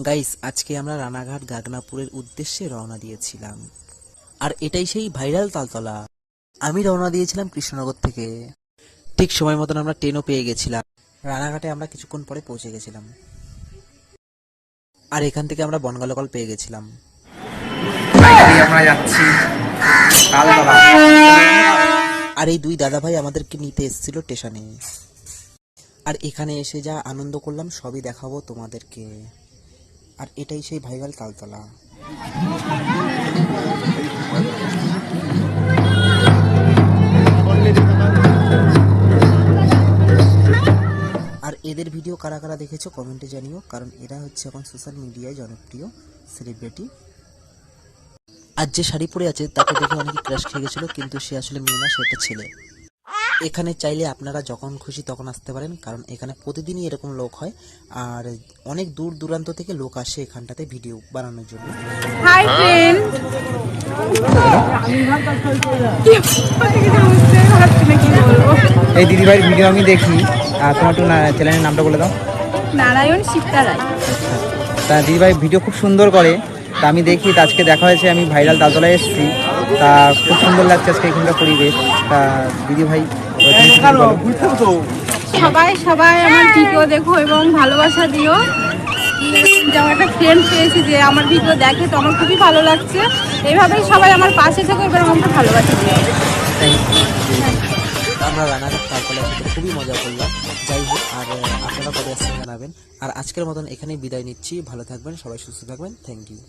Guys, আজকে আমরা রানাঘাট গাগনাপুরের উদ্দেশ্যে রওনা দিয়েছিলাম। আর এটাই সেই ভাইরাল তালতলা। আমি রওনা দিয়েছিলাম কৃষ্ণনগর থেকে। ঠিক সময় মতন আমরা ট্রেনও পেয়ে গেছিলাম। রানাঘাটে আমরা কিছুক্ষণ পরে পৌঁছে গেছিলাম। আর এখান থেকে আমরা বনগা লোকাল পেয়ে গেছিলাম। আমরা যাচ্ছি তালতলা। আর এই দুই দাদা ভাই আমাদেরকে নিতে এসেছিল স্টেশনে। আর এখানে এসে যা আনন্দ করলাম সবই দেখাবো তোমাদেরকে। আর এটাই সেই ভাইরাল তালতলা। আর এদের ভিডিও কারা কারা দেখেছো কমেন্টে জানিও, কারণ এরা হচ্ছে এখন সোশ্যাল মিডিয়ায় জনপ্রিয় সেলিব্রিটি। আর যে শাড়ি পরে আছে তাকে দেখে অনেকে ক্রাশ খেয়ে গেছিল, কিন্তু সে আসলে মেয়ে না, সে একটা ছেলে। এখানে চাইলে আপনারা যখন খুশি তখন আসতে পারেন, কারণ এখানে প্রতিদিনই এরকম লোক হয়। আর অনেক দূর দূরান্ত থেকে লোক আসে এখানটাতে ভিডিও বানানোর জন্য। হাই ফ্রেন্ড, এই দিদিভাইয়ের ভিডিও আমি দেখি। তোমার একটু চ্যানেলের নামটা বলে দাও। নারায়ণ শিপ্তা রায়। তা দিদিভাই ভিডিও খুব সুন্দর করে, তা আমি দেখি। তা আজকে দেখা হয়েছে, আমি ভাইরাল তালতলায় এসেছি। তা খুব সুন্দর লাগছে আজকে এখানকার পরিবেশ। তা দিদিভাই সবাই সবাই আমার ভিডিও দেখো এবং ভালোবাসা দিও। যেমন একটা ফ্রেন্ড পেয়েছি যে আমার ভিডিও দেখে, তো আমার খুবই ভালো লাগছে। এইভাবেই সবাই আমার পাশে থেকো এবং আমাকে ভালোবাসা দিও। আমরা রানাঘাট তালতলায় এসে খুবই মজা করলাম। যাই হোক, আর আপনারা কবে আসছেন জানাবেন। আর আজকের মতন এখানেই বিদায় নিচ্ছি। ভালো থাকবেন, সবাই সুস্থ থাকবেন। Thank you.